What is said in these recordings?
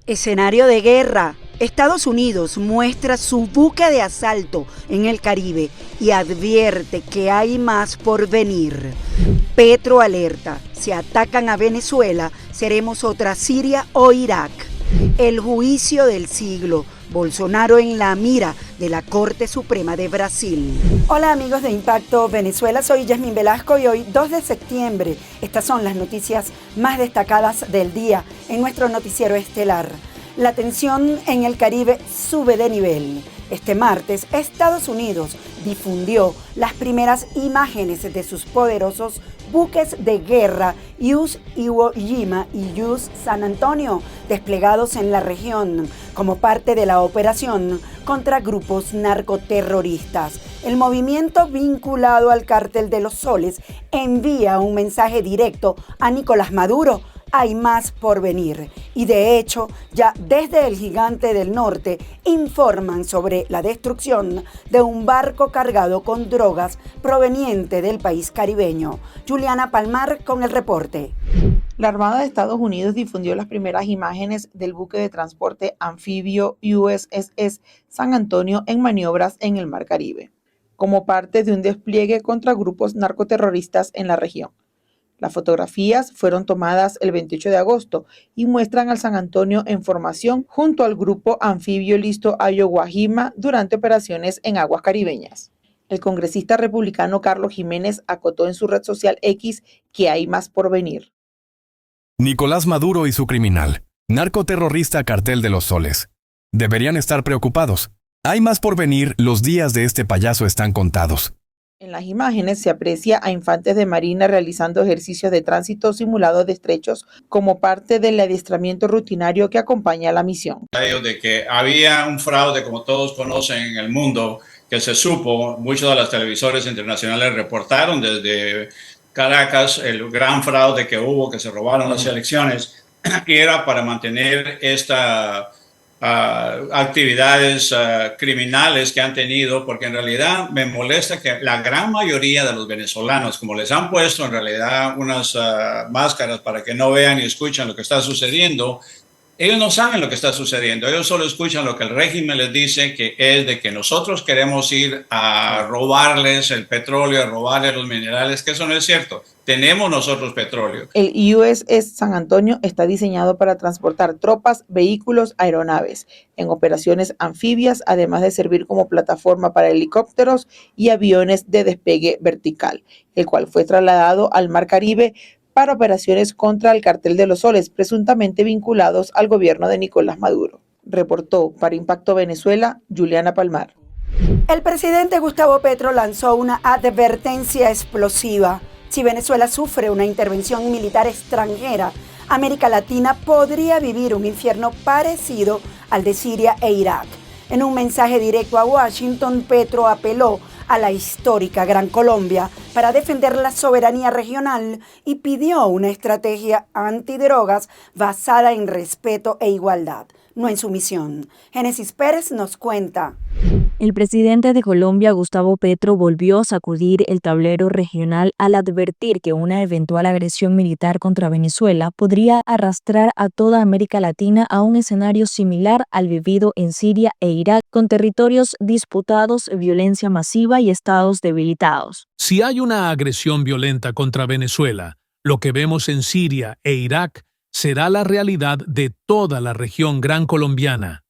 Escenario de guerra. Estados Unidos muestra su buque de asalto en el Caribe y advierte que hay más por venir. Petro alerta, si atacan a Venezuela, seremos otra Siria o Irak. El juicio del siglo. Bolsonaro en la mira de la Corte Suprema de Brasil. Hola amigos de Impacto Venezuela, soy Yasmín Velasco y hoy 2 de septiembre. Estas son las noticias más destacadas del día en nuestro noticiero estelar. La tensión en el Caribe sube de nivel. Este martes, Estados Unidos difundió las primeras imágenes de sus poderosos buques de guerra USS Iwo Jima y USS San Antonio, desplegados en la región como parte de la operación contra grupos narcoterroristas. El movimiento vinculado al Cártel de los Soles envía un mensaje directo a Nicolás Maduro: hay más por venir. Y de hecho, ya desde el Gigante del Norte informan sobre la destrucción de un barco cargado con drogas proveniente del país caribeño. Juliana Palmar con el reporte. La Armada de Estados Unidos difundió las primeras imágenes del buque de transporte anfibio USS San Antonio en maniobras en el Mar Caribe, como parte de un despliegue contra grupos narcoterroristas en la región. Las fotografías fueron tomadas el 28 de agosto y muestran al San Antonio en formación junto al grupo anfibio listo a Iwo Jima durante operaciones en aguas caribeñas. El congresista republicano Carlos Jiménez acotó en su red social X que hay más por venir. Nicolás Maduro y su criminal, narcoterrorista Cartel de los Soles. Deberían estar preocupados. Hay más por venir, los días de este payaso están contados. En las imágenes se aprecia a infantes de marina realizando ejercicios de tránsito simulados de estrechos como parte del adiestramiento rutinario que acompaña a la misión. De que había un fraude, como todos conocen en el mundo, que se supo, muchos de los televisores internacionales reportaron desde Caracas el gran fraude que hubo, que se robaron las elecciones, y era para mantener esta actividades criminales que han tenido, porque en realidad me molesta que la gran mayoría de los venezolanos, como les han puesto en realidad unas máscaras para que no vean y escuchen lo que está sucediendo, ellos no saben lo que está sucediendo, ellos solo escuchan lo que el régimen les dice, que es de que nosotros queremos ir a robarles el petróleo, a robarles los minerales, que eso no es cierto. Tenemos nosotros petróleo. El USS San Antonio está diseñado para transportar tropas, vehículos, aeronaves en operaciones anfibias, además de servir como plataforma para helicópteros y aviones de despegue vertical, el cual fue trasladado al Mar Caribe para operaciones contra el Cartel de los Soles, presuntamente vinculados al gobierno de Nicolás Maduro. Reportó para Impacto Venezuela, Juliana Palmar. El presidente Gustavo Petro lanzó una advertencia explosiva. Si Venezuela sufre una intervención militar extranjera, América Latina podría vivir un infierno parecido al de Siria e Irak. En un mensaje directo a Washington, Petro apeló a la histórica Gran Colombia para defender la soberanía regional y pidió una estrategia antidrogas basada en respeto e igualdad, no en sumisión. Génesis Pérez nos cuenta. El presidente de Colombia, Gustavo Petro, volvió a sacudir el tablero regional al advertir que una eventual agresión militar contra Venezuela podría arrastrar a toda América Latina a un escenario similar al vivido en Siria e Irak, con territorios disputados, violencia masiva y estados debilitados. Si hay una agresión violenta contra Venezuela, lo que vemos en Siria e Irak será la realidad de toda la región gran colombiana.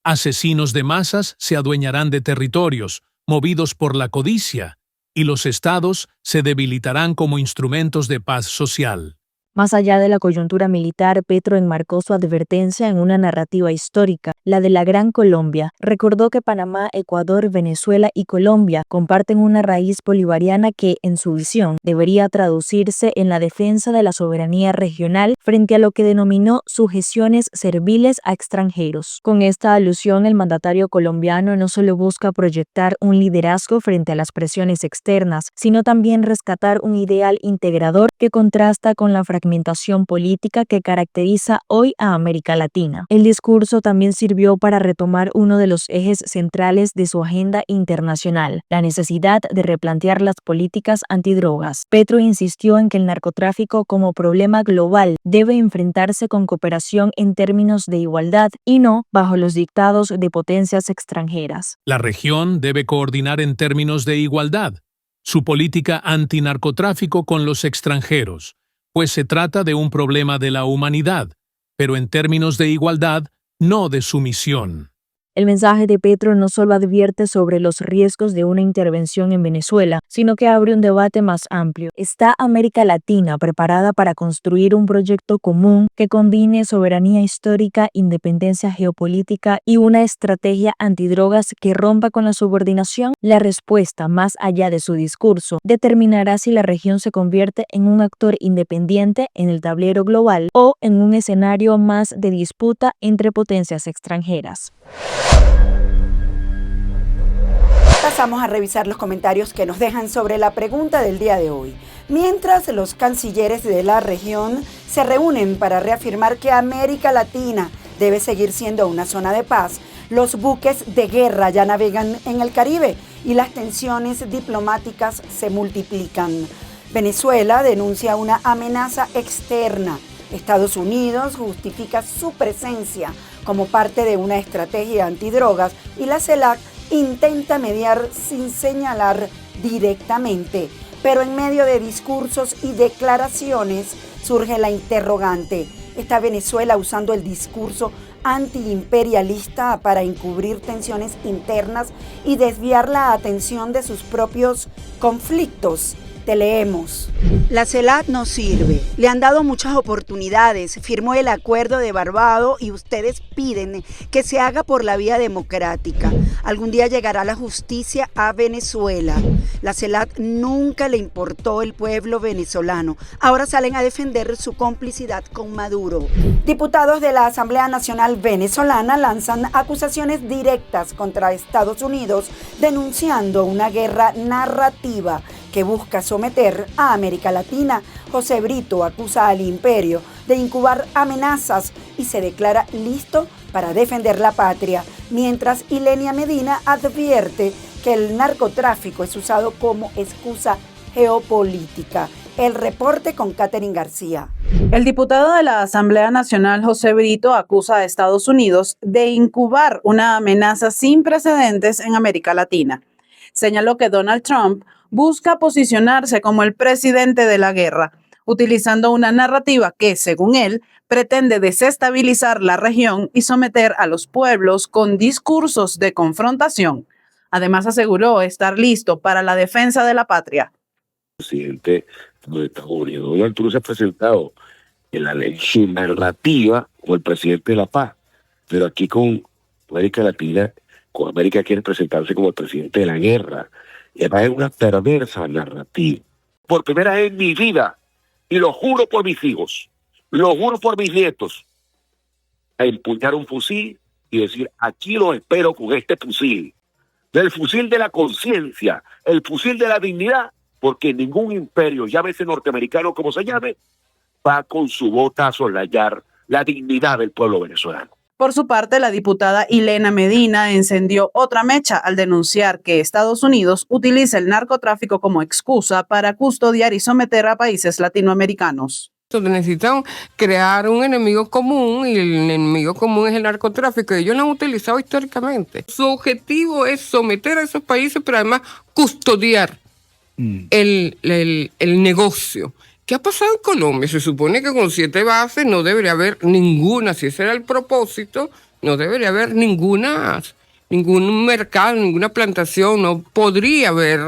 Asesinos de masas se adueñarán de territorios, movidos por la codicia, y los estados se debilitarán como instrumentos de paz social. Más allá de la coyuntura militar, Petro enmarcó su advertencia en una narrativa histórica, la de la Gran Colombia. Recordó que Panamá, Ecuador, Venezuela y Colombia comparten una raíz bolivariana que, en su visión, debería traducirse en la defensa de la soberanía regional frente a lo que denominó sujeciones serviles a extranjeros. Con esta alusión, el mandatario colombiano no solo busca proyectar un liderazgo frente a las presiones externas, sino también rescatar un ideal integrador que contrasta con la fragmentación política que caracteriza hoy a América Latina. El discurso también sirve sirvió para retomar uno de los ejes centrales de su agenda internacional, la necesidad de replantear las políticas antidrogas. Petro insistió en que el narcotráfico como problema global debe enfrentarse con cooperación en términos de igualdad y no bajo los dictados de potencias extranjeras. La región debe coordinar en términos de igualdad su política antinarcotráfico con los extranjeros, pues se trata de un problema de la humanidad, pero en términos de igualdad, no de sumisión. El mensaje de Petro no solo advierte sobre los riesgos de una intervención en Venezuela, sino que abre un debate más amplio. ¿Está América Latina preparada para construir un proyecto común que combine soberanía histórica, independencia geopolítica y una estrategia antidrogas que rompa con la subordinación? La respuesta, más allá de su discurso, determinará si la región se convierte en un actor independiente en el tablero global o en un escenario más de disputa entre potencias extranjeras. Pasamos a revisar los comentarios que nos dejan sobre la pregunta del día de hoy. Mientras los cancilleres de la región se reúnen para reafirmar que América Latina debe seguir siendo una zona de paz, los buques de guerra ya navegan en el Caribe y las tensiones diplomáticas se multiplican. Venezuela denuncia una amenaza externa. Estados Unidos justifica su presencia como parte de una estrategia antidrogas y la CELAC intenta mediar sin señalar directamente. Pero en medio de discursos y declaraciones surge la interrogante. ¿Está Venezuela usando el discurso antiimperialista para encubrir tensiones internas y desviar la atención de sus propios conflictos? Te leemos. La CELAC no sirve. Le han dado muchas oportunidades. Firmó el acuerdo de Barbados y ustedes piden que se haga por la vía democrática. Algún día llegará la justicia a Venezuela. La CELAC nunca le importó el pueblo venezolano. Ahora salen a defender su complicidad con Maduro. Diputados de la Asamblea Nacional Venezolana lanzan acusaciones directas contra Estados Unidos, denunciando una guerra narrativa que busca someter a América Latina. José Brito acusa al imperio de incubar amenazas y se declara listo para defender la patria, mientras Ilenia Medina advierte que el narcotráfico es usado como excusa geopolítica. El reporte con Catherine García. El diputado de la Asamblea Nacional, José Brito, acusa a Estados Unidos de incubar una amenaza sin precedentes en América Latina. Señaló que Donald Trump busca posicionarse como el presidente de la guerra, utilizando una narrativa que, según él, pretende desestabilizar la región y someter a los pueblos con discursos de confrontación. Además, aseguró estar listo para la defensa de la patria. El presidente de Estados Unidos, Donald Trump, se ha presentado en la ley su narrativa como el presidente de la paz, pero aquí con América Latina, con América quiere presentarse como el presidente de la guerra. Y además es una perversa narrativa. Por primera vez en mi vida, y lo juro por mis hijos, lo juro por mis nietos, a empuñar un fusil y decir, aquí los espero con este fusil. Del fusil de la conciencia, el fusil de la dignidad, porque ningún imperio, llámese norteamericano como se llame, va con su bota a soslayar la dignidad del pueblo venezolano. Por su parte, la diputada Ilenia Medina encendió otra mecha al denunciar que Estados Unidos utiliza el narcotráfico como excusa para custodiar y someter a países latinoamericanos. Necesitan crear un enemigo común y el enemigo común es el narcotráfico. Ellos lo han utilizado históricamente. Su objetivo es someter a esos países, pero además custodiar el negocio. ¿Qué ha pasado en Colombia? Se supone que con 7 bases no debería haber ninguna, si ese era el propósito, no debería haber ningún mercado, ninguna plantación, no podría haber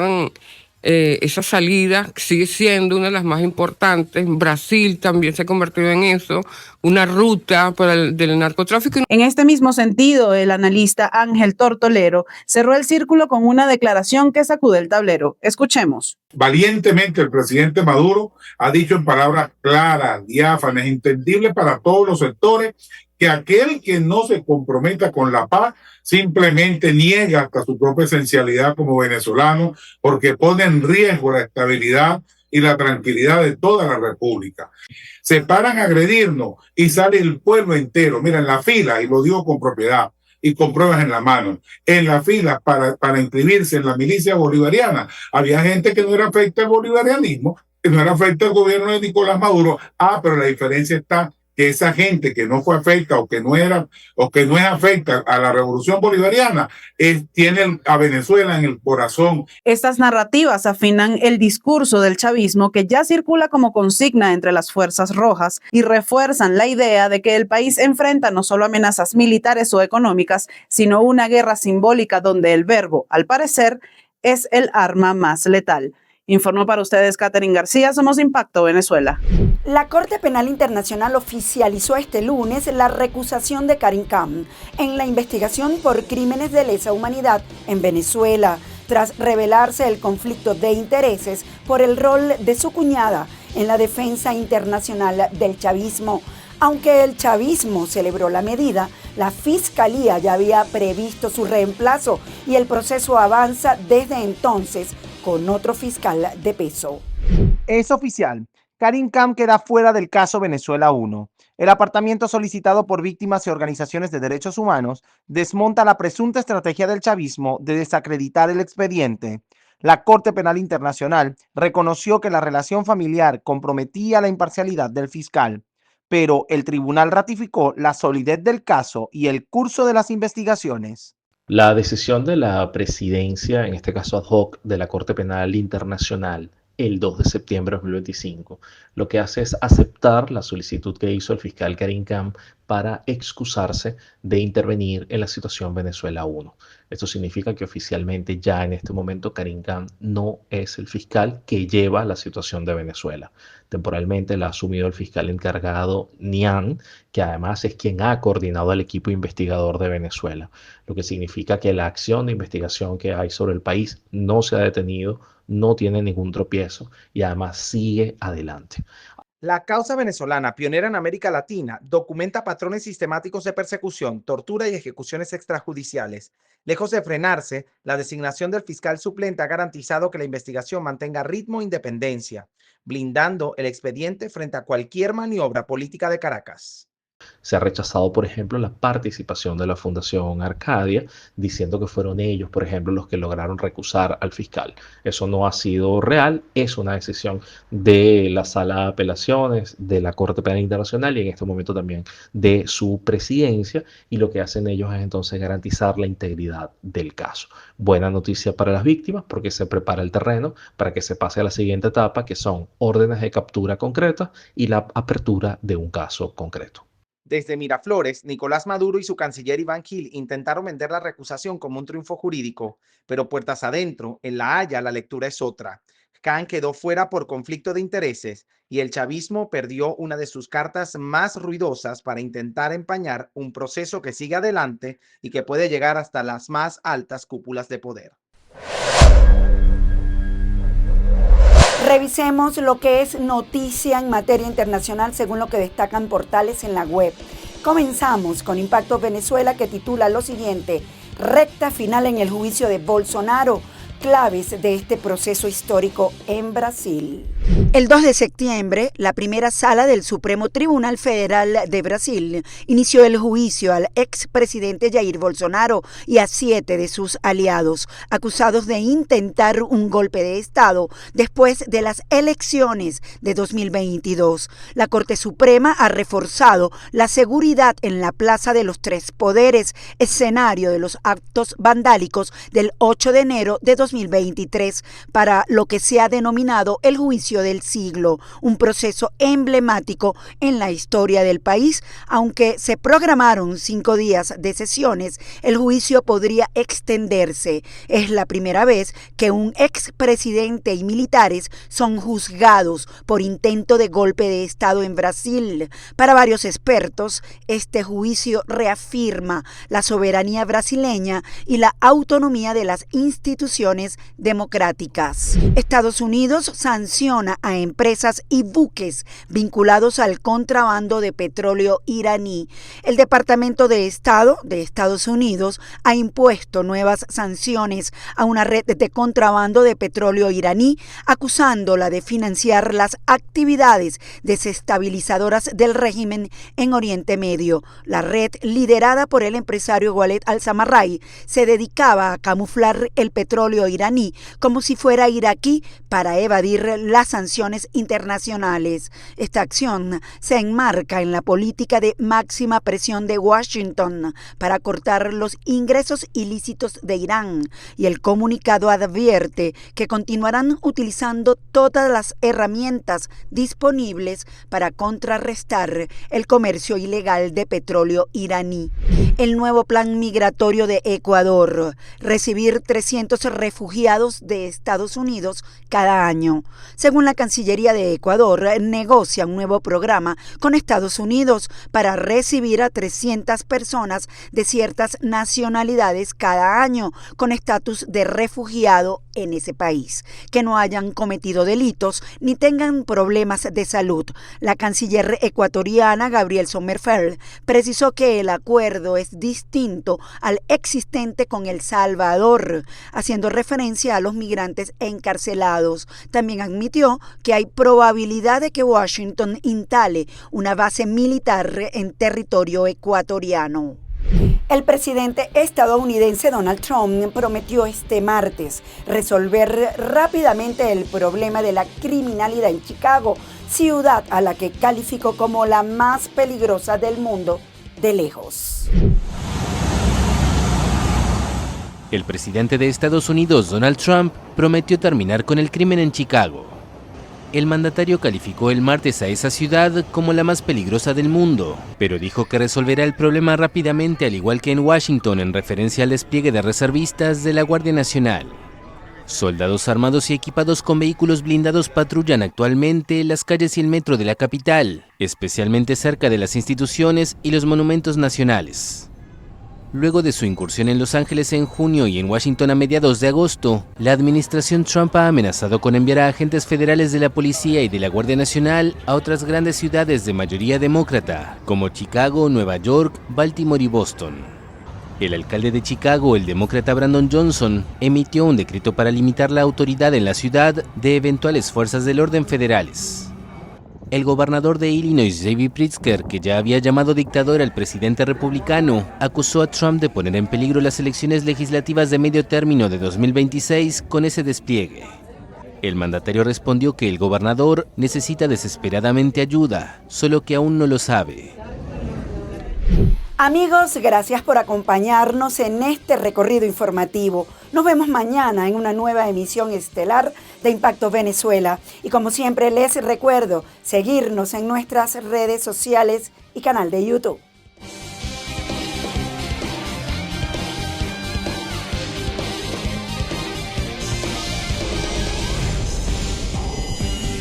esa salida, sigue siendo una de las más importantes. Brasil también se ha convertido en eso, una ruta del narcotráfico. En este mismo sentido, el analista Ángel Tortolero cerró el círculo con una declaración que sacude el tablero. Escuchemos. Valientemente el presidente Maduro ha dicho en palabras claras, diáfanas, entendibles para todos los sectores, que aquel que no se comprometa con la paz simplemente niega hasta su propia esencialidad como venezolano, porque pone en riesgo la estabilidad y la tranquilidad de toda la República. Se paran a agredirnos y sale el pueblo entero, mira, en la fila, y lo digo con propiedad y con pruebas en la mano, en la fila para inscribirse en la milicia bolivariana, había gente que no era afecta al bolivarianismo, que no era afecta al gobierno de Nicolás Maduro. Pero la diferencia está que esa gente que no fue afecta o que no es afecta a la revolución bolivariana, tiene a Venezuela en el corazón. Estas narrativas afinan el discurso del chavismo que ya circula como consigna entre las fuerzas rojas y refuerzan la idea de que el país enfrenta no solo amenazas militares o económicas, sino una guerra simbólica donde el verbo, al parecer, es el arma más letal. Informó para ustedes Catherine García, somos Impacto Venezuela. La Corte Penal Internacional oficializó este lunes la recusación de Karim Khan en la investigación por crímenes de lesa humanidad en Venezuela, tras revelarse el conflicto de intereses por el rol de su cuñada en la defensa internacional del chavismo. Aunque el chavismo celebró la medida, la Fiscalía ya había previsto su reemplazo y el proceso avanza desde entonces con otro fiscal de peso. Es oficial, Karim Khan queda fuera del caso Venezuela 1. El apartamiento solicitado por víctimas y organizaciones de derechos humanos desmonta la presunta estrategia del chavismo de desacreditar el expediente. La Corte Penal Internacional reconoció que la relación familiar comprometía la imparcialidad del fiscal, pero el tribunal ratificó la solidez del caso y el curso de las investigaciones. La decisión de la presidencia, en este caso ad hoc, de la Corte Penal Internacional, el 2 de septiembre de 2025, lo que hace es aceptar la solicitud que hizo el fiscal Karim Khan para excusarse de intervenir en la situación Venezuela 1. Esto significa que oficialmente ya en este momento Karim Khan no es el fiscal que lleva la situación de Venezuela. Temporalmente la ha asumido el fiscal encargado Nian, que además es quien ha coordinado al equipo investigador de Venezuela, lo que significa que la acción de investigación que hay sobre el país no se ha detenido, no tiene ningún tropiezo y además sigue adelante. La causa venezolana, pionera en América Latina, documenta patrones sistemáticos de persecución, tortura y ejecuciones extrajudiciales. Lejos de frenarse, la designación del fiscal suplente ha garantizado que la investigación mantenga ritmo e independencia, blindando el expediente frente a cualquier maniobra política de Caracas. Se ha rechazado, por ejemplo, la participación de la Fundación Arcadia, diciendo que fueron ellos, por ejemplo, los que lograron recusar al fiscal. Eso no ha sido real, es una decisión de la Sala de Apelaciones, de la Corte Penal Internacional y en este momento también de su presidencia, y lo que hacen ellos es entonces garantizar la integridad del caso. Buena noticia para las víctimas porque se prepara el terreno para que se pase a la siguiente etapa, que son órdenes de captura concretas y la apertura de un caso concreto. Desde Miraflores, Nicolás Maduro y su canciller Iván Gil intentaron vender la recusación como un triunfo jurídico, pero puertas adentro, en La Haya, la lectura es otra. Khan quedó fuera por conflicto de intereses y el chavismo perdió una de sus cartas más ruidosas para intentar empañar un proceso que sigue adelante y que puede llegar hasta las más altas cúpulas de poder. Revisemos lo que es noticia en materia internacional según lo que destacan portales en la web. Comenzamos con Impacto Venezuela, que titula lo siguiente: recta final en el juicio de Bolsonaro, claves de este proceso histórico en Brasil. El 2 de septiembre, la primera sala del Supremo Tribunal Federal de Brasil inició el juicio al expresidente Jair Bolsonaro y a 7 de sus aliados, acusados de intentar un golpe de Estado después de las elecciones de 2022. La Corte Suprema ha reforzado la seguridad en la Plaza de los Tres Poderes, escenario de los actos vandálicos del 8 de enero de 2023, para lo que se ha denominado el juicio del siglo, un proceso emblemático en la historia del país. Aunque se programaron 5 días de sesiones, el juicio podría extenderse. Es la primera vez que un expresidente y militares son juzgados por intento de golpe de Estado en Brasil. Para varios expertos, este juicio reafirma la soberanía brasileña y la autonomía de las instituciones democráticas. Estados Unidos sanciona sanción a empresas y buques vinculados al contrabando de petróleo iraní. El Departamento de Estado de Estados Unidos ha impuesto nuevas sanciones a una red de contrabando de petróleo iraní, acusándola de financiar las actividades desestabilizadoras del régimen en Oriente Medio. La red, liderada por el empresario Waled al-Samarrai, se dedicaba a camuflar el petróleo iraní como si fuera iraquí para evadir las sanciones internacionales. Esta acción se enmarca en la política de máxima presión de Washington para cortar los ingresos ilícitos de Irán, y el comunicado advierte que continuarán utilizando todas las herramientas disponibles para contrarrestar el comercio ilegal de petróleo iraní. El nuevo plan migratorio de Ecuador: recibir 300 refugiados de Estados Unidos cada año. Según la Cancillería de Ecuador, negocia un nuevo programa con Estados Unidos para recibir a 300 personas de ciertas nacionalidades cada año con estatus de refugiado en ese país, que no hayan cometido delitos ni tengan problemas de salud. La canciller ecuatoriana Gabriel Sommerfeld precisó que el acuerdo es distinto al existente con El Salvador, haciendo referencia a los migrantes encarcelados. También admitió que hay probabilidad de que Washington instale una base militar en territorio ecuatoriano. El presidente estadounidense Donald Trump prometió este martes resolver rápidamente el problema de la criminalidad en Chicago, ciudad a la que calificó como la más peligrosa del mundo de lejos. El presidente de Estados Unidos, Donald Trump, prometió terminar con el crimen en Chicago. El mandatario calificó el martes a esa ciudad como la más peligrosa del mundo, pero dijo que resolverá el problema rápidamente, al igual que en Washington, en referencia al despliegue de reservistas de la Guardia Nacional. Soldados armados y equipados con vehículos blindados patrullan actualmente las calles y el metro de la capital, especialmente cerca de las instituciones y los monumentos nacionales. Luego de su incursión en Los Ángeles en junio y en Washington a mediados de agosto, la administración Trump ha amenazado con enviar a agentes federales de la policía y de la Guardia Nacional a otras grandes ciudades de mayoría demócrata, como Chicago, Nueva York, Baltimore y Boston. El alcalde de Chicago, el demócrata Brandon Johnson, emitió un decreto para limitar la autoridad en la ciudad de eventuales fuerzas del orden federales. El gobernador de Illinois, J.B. Pritzker, que ya había llamado dictador al presidente republicano, acusó a Trump de poner en peligro las elecciones legislativas de medio término de 2026 con ese despliegue. El mandatario respondió que el gobernador necesita desesperadamente ayuda, solo que aún no lo sabe. Amigos, gracias por acompañarnos en este recorrido informativo. Nos vemos mañana en una nueva emisión estelar de Impacto Venezuela. Y como siempre les recuerdo seguirnos en nuestras redes sociales y canal de YouTube.